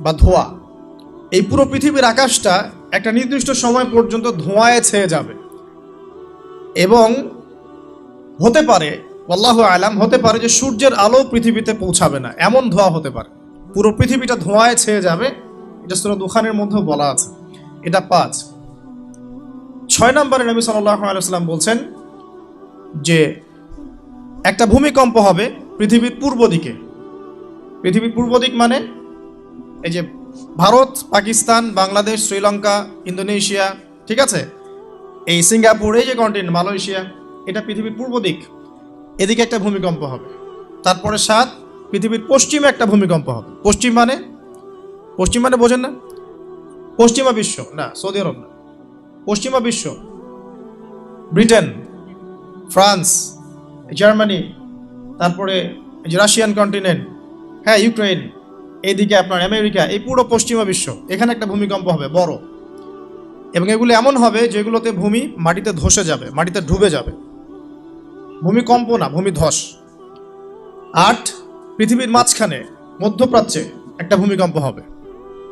বা ধোঁয়া, এই পুরো পৃথিবীর আকাশটা একটা নির্দিষ্ট সময় পর্যন্ত ধোঁয়ায় ছেয়ে যাবে এবং হতে পারে, আল্লাহু আলাম, হতে পারে যে সূর্যের আলো পৃথিবীতে পৌঁছাবে না, এমন ধোঁয়া হতে পারে। পুরো পৃথিবীটা ধোঁয়ায় ছেয়ে যাবে, এটা সূরা দুখানের মধ্যেও বলা আছে। এটা 5। 6 নম্বরে নবী সাল্লাল্লাহু আলাইহি ওয়াসাল্লাম বলছেন যে একটা ভূমিকম্প হবে পৃথিবীর পূর্ব দিকে। পৃথিবীর পূর্ব দিক মানে এই যে ভারত, পাকিস্তান, বাংলাদেশ, শ্রীলঙ্কা, ইন্দোনেশিয়া, ঠিক আছে, এই সিঙ্গাপুর, এই যে কন্টিনেন্ট, মালয়েশিয়া, এটা পৃথিবীর পূর্ব দিক। এদিকে একটা ভূমিকম্প হবে। তারপরে 7, পৃথিবীর পশ্চিমে একটা ভূমিকম্প হবে। পশ্চিম মানে বোঝেন না? পশ্চিমা বিশ্ব না, সৌদি আরব না, পশ্চিমা বিশ্ব, ব্রিটেন, ফ্রান্স, জার্মানি, তারপরে যে রাশিয়ান কন্টিনেন্ট, হ্যাঁ, ইউক্রেন, এইদিকে আপনার আমেরিকা, এই পুরো পশ্চিমা বিশ্ব, এখানে একটা ভূমিকম্প হবে বড়। এবং এগুলো এমন হবে যেগুলোতে ভূমি মাটিতে ধসে যাবে, মাটিতে ডুবে যাবে। ভূমিকম্প না, ভূমিধস। 8, পৃথিবীর মাঝখানে মধ্যপ্রাচ্যে একটা ভূমিকম্প হবে,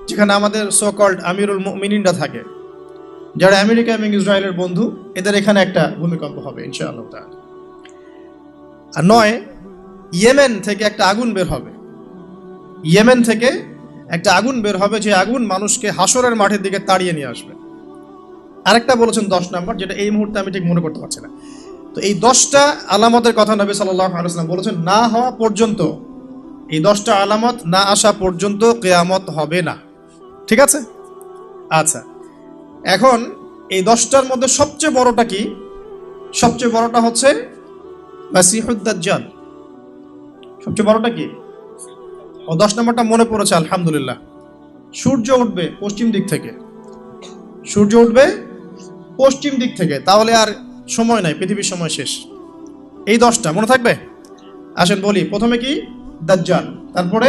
যেখানে আমাদের সো কল্ড আমিরুল মুমিনিনরা থাকে, যারা আমেরিকা এবং ইসরায়েলের বন্ধু, এদের এখানে একটা ভূমিকম্প হবে ইনশাআল্লাহ তাআলা। আর 9, ইয়েমেন থেকে একটা আগুন বের হবে। ইয়েমেন থেকে একটা আগুন বের হবে, যে আগুন মানুষকে হাসরের মাঠের দিকে তাড়িয়ে নিয়ে আসবে। আরেকটা বলেছেন 10 নম্বর, যেটা এই মুহূর্তে আমি ঠিক মনে করতে পারছি না। তো এই 10টা আলামতের কথা নবী সাল্লাল্লাহু আলাইহি ওয়াসাল্লাম বলেছেন, না হওয়া পর্যন্ত, এই 10টা আলামত না আসা পর্যন্ত কিয়ামত হবে না। ঠিক আছে? আচ্ছা, এখন এই 10টার মধ্যে সবচেয়ে বড়টা কি? সবচেয়ে বড়টা হচ্ছে মাসিহুদ দাজ্জাল। সবচেয়ে বড়টা কি? ও 10 নম্বরটা মনে পড়েছে, আলহামদুলিল্লাহ। সূর্য উঠবে পশ্চিম দিক থেকে। সূর্য উঠবে পশ্চিম দিক থেকে, তাহলে আর সময় নাই, পৃথিবীর সময় শেষ। এই 10টা মনে থাকবে? আসেন বলি। প্রথমে কি? দাজ্জাল। তারপরে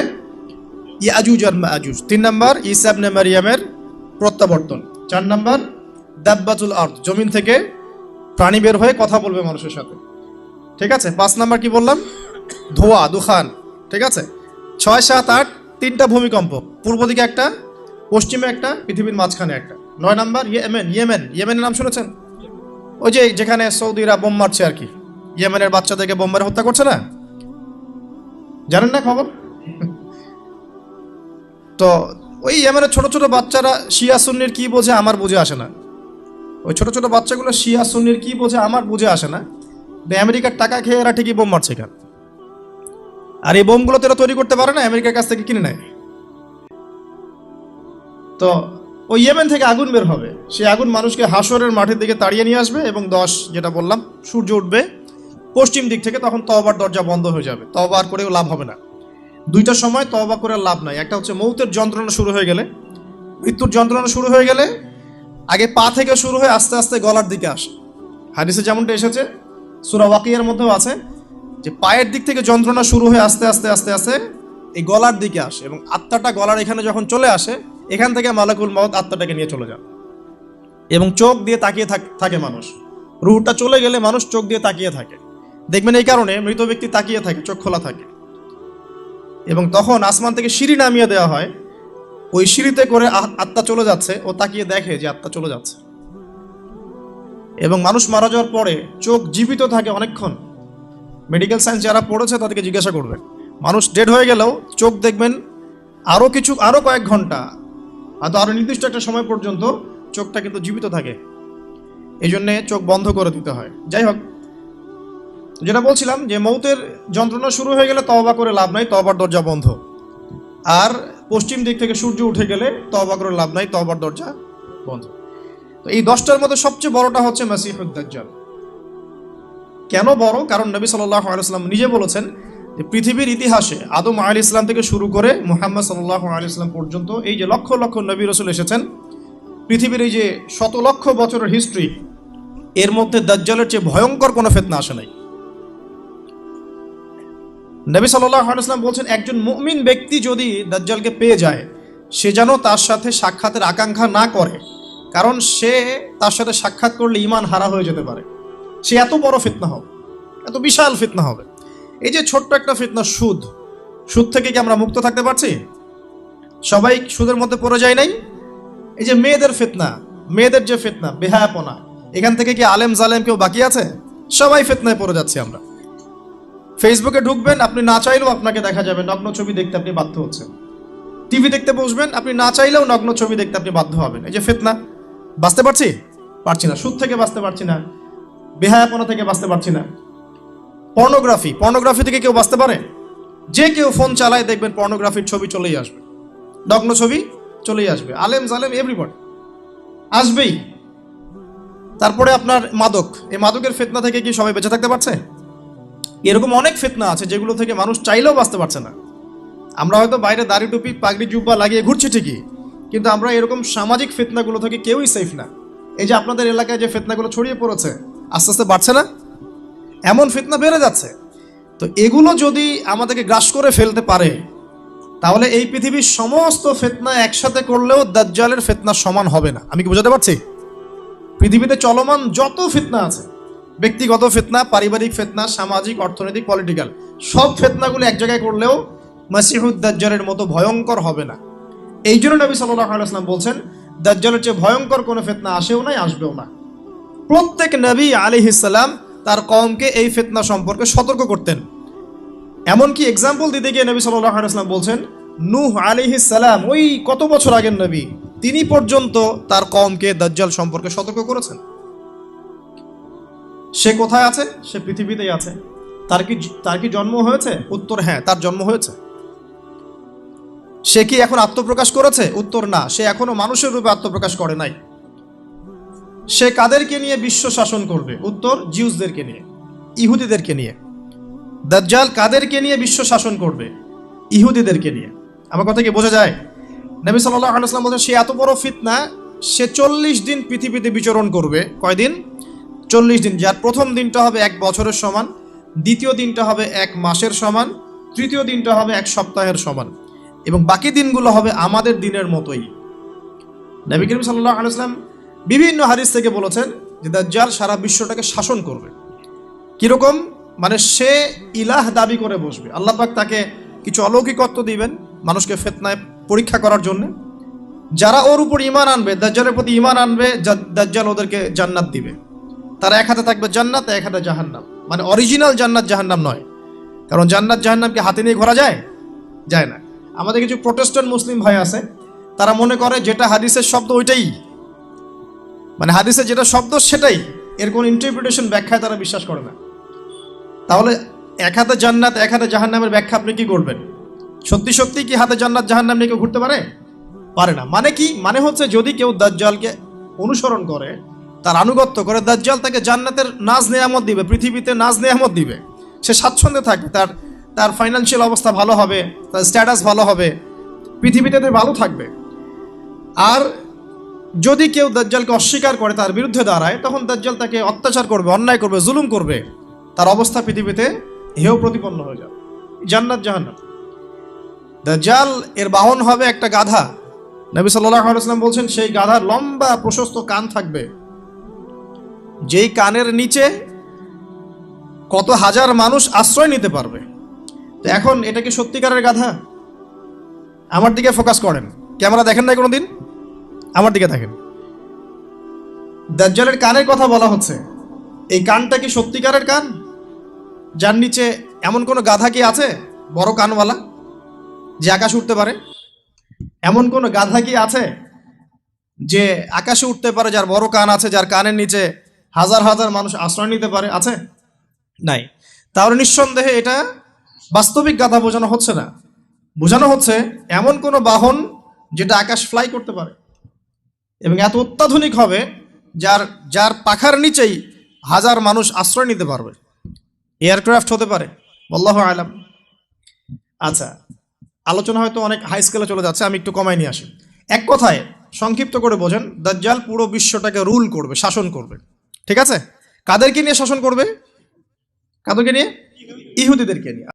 ইয়াজুজ আর মাজুজ। 3 নাম্বার ঈসা ইবনে মারইয়ামের প্রত্যাবর্তন। 4 নাম্বার দাব্বাতুল আরদ, জমিন থেকে প্রাণী বের হয়ে কথা বলবে মানুষের সাথে। ঠিক আছে? 5 নাম্বার কি বললাম? ধোঁয়া, দুখান। ঠিক আছে? 6, 7, 8, 3টা ভূমিকম্প, পূর্ব দিকে একটা, পশ্চিমে একটা, পৃথিবীর মাঝখানে একটা। 9 নাম্বার ইয়েমেনের নাম শুনেছেন? ওই যে যেখানে সৌদিরা বোম মারছে আর কি, ইয়েমেনের বাচ্চাদেরকে বোম মেরে হত্যা করছে না, জানেন না খবর? তো ওই ইয়েমেনের ছোট ছোট বাচ্চারা শিয়া সুন্নির কি বোঝে আমার বুঝে আসে না। ওই ছোট ছোট বাচ্চাগুলো শিয়া সুন্নির কি বোঝে আমার বুঝে আসে না। আমেরিকার টাকা খেয়ে এরা ঠিকই বোম মারছে এখানে। আর এই বোমগুলো তো এরা তৈরি করতে পারে না, আমেরিকার কাছ থেকে কিনে নেয়। তো ওই ইয়েমেন থেকে আগুন বের হবে, সেই আগুন মানুষকে হাসরের মাঠের দিকে তাড়িয়ে নিয়ে আসবে। এবং 10, যেটা বললাম, সূর্য উঠবে পশ্চিম দিক থেকে, তখন তওবার দরজা বন্ধ হয়ে যাবে, তওবা করেও লাভ হবে না। 2টার সময় তওবা করে লাভ নাই। একটা হচ্ছে মৌতের যন্ত্রণা শুরু হয়ে গেলে, মৃত্যুর যন্ত্রণা শুরু হয়ে গেলে, আগে পা থেকে শুরু হয়ে আস্তে আস্তে গলার দিকে আসে। হাদিসে যেমনটা এসেছে, সূরা ওয়াকিয়ার মধ্যেও আছে, যে পায়ের দিক থেকে যন্ত্রণা শুরু হয়ে আস্তে আস্তে আস্তে আস্তে এই গলার দিকে আসে, এবং আত্মাটা গলার এখানে যখন চলে আসে, এখান থেকে মালাকুল মউত আত্মাটাকে নিয়ে চলে যায়। এবং চোখ দিয়ে তাকিয়ে থাকে মানুষ। রুহটা চলে গেলে মানুষ চোখ দিয়ে তাকিয়ে থাকে, দেখবেন এই কারণে মৃত ব্যক্তি তাকিয়ে থাকে, চোখ খোলা থাকে। এবং তখন আসমান থেকে সিঁড়ি নামিয়ে দেওয়া হয়, ওই সিঁড়িতে করে আত্মা চলে যাচ্ছে, ও তাকিয়ে দেখে যে আত্মা চলে যাচ্ছে। এবং মানুষ মারা যাওয়ার পরে চোখ জীবিত থাকে অনেকক্ষণ। মেডিকেল সায়েন্স যারা পড়েছে তাদেরকে জিজ্ঞাসা করবেন, মানুষ ডেড হয়ে গেলেও চোখ দেখবেন আরো কয়েক ঘন্টা, হয়তো আরো নির্দিষ্ট একটা সময় পর্যন্ত চোখটা কিন্তু জীবিত থাকে। এই জন্যে চোখ বন্ধ করে দিতে হয়। যাই হোক, যেটা বলছিলাম, যে মৌতের যন্ত্রণা শুরু হয়ে গেলে তওবা করে লাভ নাই, তওবার দরজা বন্ধ। আর পশ্চিম দিক থেকে সূর্য উঠে গেলে তওবা করে লাভ নাই, তওবার দরজা বন্ধ। তো এই 10টার মধ্যে সবচেয়ে বড়টা হচ্ছে মাসিহুদ দাজ্জাল। কেন বড়? কারণ নবী সাল্লাল্লাহু আলাইহি ওয়াসাল্লাম নিজে বলেছেন যে পৃথিবীর ইতিহাসে আদম আলাইহিস সালাম থেকে শুরু করে মুহাম্মদ সাল্লাল্লাহু আলাইহি ওয়াসাল্লাম পর্যন্ত, এই যে লক্ষ লক্ষ নবী রাসূল এসেছেন, পৃথিবীর এই যে শত লক্ষ বছরের হিস্ট্রি, এর মধ্যে দাজ্জালের চেয়ে ভয়ঙ্কর কোনো ফিতনা আসে নাই। নবী সাল্লাল্লাহু আলাইহি ওয়াসাল্লাম বলছেন, একজন মুমিন ব্যক্তি যদি দাজ্জালকে পেয়ে যায়, সে যেন তার সাথে সাক্ষাতের আকাঙ্ক্ষা না করে, কারণ সে তার সাথে সাক্ষাৎ করলে ঈমান হারা হয়ে যেতে পারে। সে এত বড় ফিতনা হবে, এত বিশাল ফিতনা হবে। এই যে ছোট্ট একটা ফিতনা, সুদ থেকে কি আমরা মুক্ত থাকতে পারছি? সবাই সুদের মধ্যে পড়ে যায় নাই? এই যে মেয়েদের ফিতনা, মেয়েদের যে ফিতনা, বেহায়াপনা, এখান থেকে কি আলেম জালেম কেউ বাকি আছে? সবাই ফিতনায় পড়ে যাচ্ছি আমরা। ফেসবুকে ঢুকবেন, আপনি না চাইলেও আপনাকে দেখা যাবে নগ্ন ছবি দেখতে আপনি বাধ্য হচ্ছেন। টিভি দেখতে বসবেন, আপনি না চাইলেও নগ্ন ছবি দেখতে আপনি বাধ্য হবেন। এই যে ফিতনা, বাঁচতে পারছি না, সুদ থেকে বাঁচতে পারছি না, বেহায়াপনা থেকে বাঁচতে পারছি না। পর্নোগ্রাফি থেকে কেউ বাঁচতে পারে? যে কেউ ফোন চালায় দেখবেন পর্নোগ্রাফির ছবি চলেই আসবে, নগ্ন ছবি চলেই আসবে, আলেম জালেম এভরিবডি আসবেই। তারপরে আপনার মাদক, এই মাদকের ফিতনা থেকে কি সবাই বেঁচে থাকতে পারছে? এরকম অনেক ফিতনা আছে যেগুলো থেকে মানুষ চাইলেও বাঁচতে পারছে না। আমরা হয়তো বাইরে দাড়ি টুপি পাগড়ি জুব্বা লাগিয়ে ঘুরছি ঠিকই, কিন্তু আমরা এরকম সামাজিক ফিতনাগুলো থেকে কেউই সেফ না। এই যে আপনাদের এলাকায় যে ফিতনাগুলো ছড়িয়ে পড়েছে, আস্তে আস্তে বাড়ছে না? এমন ফিতনা বেড়ে যাচ্ছে। তো এগুলো যদি আমাদেরকে গ্রাস করে ফেলতে পারে, তাহলে এই পৃথিবীর সমস্ত ফিতনা একসাথে করলেও দাজ্জালের ফিতনা সমান হবে না। আমি কি বোঝাতে পারছি? পৃথিবীতে চলমান যত ফিতনা আছে, ব্যক্তিগত ফিতনা, পারিবারিক ফিতনা, সামাজিক, অর্থনৈতিক, পলিটিক্যাল, সব ফিতনাগুলো এক জায়গায় করলেও মাসিহুদ দাজ্জালের মতো ভয়ঙ্কর হবে না। এই জন্য নবী সাল্লাল্লাহু আলাইহি ওয়াসাল্লাম বলছেন, দাজ্জালের চেয়ে ভয়ঙ্কর কোনো ফিতনা আসেও নাই, আসবেও না। প্রত্যেক নবী আলাইহিস সালাম তার কওমকে এই ফিতনা সম্পর্কে সতর্ক করতেন। এমনকি এক্সাম্পল দিতে গিয়ে নবী সাল্লাল্লাহু আলাইহি ওয়াসাল্লাম বলছেন, নূহ আলাইহিস সালাম, ওই কত বছর আগের নবী, তিনি পর্যন্ত তার কওমকে দাজ্জাল সম্পর্কে সতর্ক করেছেন। সে কোথায় আছে? সে পৃথিবীতেই আছে। তার কি জন্ম হয়েছে? উত্তর হ্যাঁ, তার জন্ম হয়েছে। সে কি এখন আত্মপ্রকাশ করেছে? উত্তর না, সে এখনো মানুষের রূপে আত্মপ্রকাশ করে নাই। সে কাদেরকে নিয়ে বিশ্ব শাসন করবে? উত্তর, জিউসদেরকে নিয়ে, ইহুদিদেরকে নিয়ে। দাজ্জাল কাদেরকে নিয়ে বিশ্ব শাসন করবে? ইহুদিদেরকে নিয়ে। আমার কথা কি বোঝা যায়? নবী সাল্লাল্লাহু আলাইহি ওয়াসাল্লাম বলেন, সে এত বড় ফিতনা, সে 40 দিন পৃথিবীতে বিচরণ করবে। কয়দিন? 40 দিন। যার প্রথম দিনটা হবে 1 বছরের সমান, দ্বিতীয় দিনটা হবে 1 মাসের সমান, তৃতীয় দিনটা হবে 1 সপ্তাহের সমান, এবং বাকি দিনগুলো হবে আমাদের দিনের মতোই। নবী করিম সাল্লাল্লাহু আলাইহি ওয়াসাল্লাম বিভিন্ন হাদিস থেকে বলেছেন যে দাজ্জাল সারা বিশ্বটাকে শাসন করবে। কিরকম? মানে সে ইলাহ দাবি করে বসবে। আল্লাহ পাক তাকে কিছু অলৌকিকত্ব দিবেন মানুষকে ফিতনায় পরীক্ষা করার জন্য। যারা ওর উপর ঈমান আনবে, দাজ্জালের প্রতি ঈমান আনবে, দাজ্জাল ওদেরকে জান্নাত দিবে। তার এক হাতে থাকবে জান্নাত, এক হাতে জাহান্নাম। মানে অরিজিনাল জান্নাত জাহান্নাম নয়, কারণ জান্নাত জাহান্নামকে হাতে নিয়ে ঘোরা যায়? যায় না। আমাদের কিছু প্রোটেস্ট্যান্ট মুসলিম ভাই আছে, তারা মনে করে যেটা হাদিসের শব্দ ওইটাই, মানে হাদিসে যেটা শব্দ সেটাই, এর কোন ইন্টারপ্রিটেশন, ব্যাখ্যায় তারা বিশ্বাস করে না। তাহলে এক হাতে জান্নাত এক হাতে জাহান্নামের ব্যাখ্যা আপনি কি করবেন? সত্যি সত্যি কি হাতে জান্নাত জাহান্নাম নিয়ে কেউ ঘুরতে পারে না। মানে কি? মানে হচ্ছে যদি কেউ দাজ্জালকে অনুসরণ করে, তার আনুগত্য করে, দাজ্জাল তাকে জান্নাতের নাজ নেয়ামত দিবে, পৃথিবীতে নাজ নেয়ামত দিবে, সে স্বাচ্ছন্দ্যে থাকবে, তার ফাইন্যান্সিয়াল অবস্থা ভালো হবে, তার স্ট্যাটাস ভালো হবে, পৃথিবীতে ভালো থাকবে। আর যদি কেউ দাজ্জালকে অস্বীকার করে, তার বিরুদ্ধে দাঁড়ায়, তখন দাজ্জাল তাকে অত্যাচার করবে, অন্যায় করবে, জুলুম করবে, তার অবস্থা পৃথিবীতে হেয় প্রতিপন্ন হয়ে যাবে। জান্নাত জাহান্নাম। দাজ্জাল এর বাহন হবে একটা গাধা। নবী সাল্লাল্লাহু আলাইহি ওয়াসাল্লাম বলছেন, সেই গাধার লম্বা প্রশস্ত কান থাকবে, যেই কানের নিচে কত হাজার মানুষ আশ্রয় নিতে পারবে। তো এখন এটা কি সত্যিকারের গাধা? আমার দিকে ফোকাস করেন, ক্যামেরা দেখেন নাই কোনোদিন? আমার দিকে দেখেন। দাজ্জালের কানের কথা বলা হচ্ছে, এই কানটা কি সত্যিকারের কান? যার নিচে এমন কোনো গাধা কি আছে বড় কানওয়ালা যে আকাশে উঠতে পারে? এমন কোনো গাধা কি আছে যে আকাশে উঠতে পারে, যার বড় কান আছে, যার কানের নিচে হাজার হাজার মানুষ আশ্রয় নিতে পারে? আছে? নাই। তাহলে নিঃসন্দেহে এটা বাস্তবিক গাধা বোঝানো হচ্ছে না, বোঝানো হচ্ছে এমন কোনো বাহন যেটা আকাশ ফ্লাই করতে পারে এবং এত অত্যাধুনিক হবে যার পাখার নিচেই হাজার মানুষ আশ্রয় নিতে পারবে। এয়ারক্রাফট হতে পারে, আল্লাহু আলাম। আচ্ছা, আলোচনা হয়তো অনেক হাই স্কেলে চলে যাচ্ছে, আমি একটু কমাই নিয়ে আসি। এক কথায় সংক্ষিপ্ত করে বোঝেন, দাজ্জাল পুরো বিশ্বটাকে রুল করবে, শাসন করবে। ঠিক আছে? কাদেরকে নিয়ে শাসন করবে? কাদেরকে নিয়ে? ইহুদিদেরকে নিয়ে।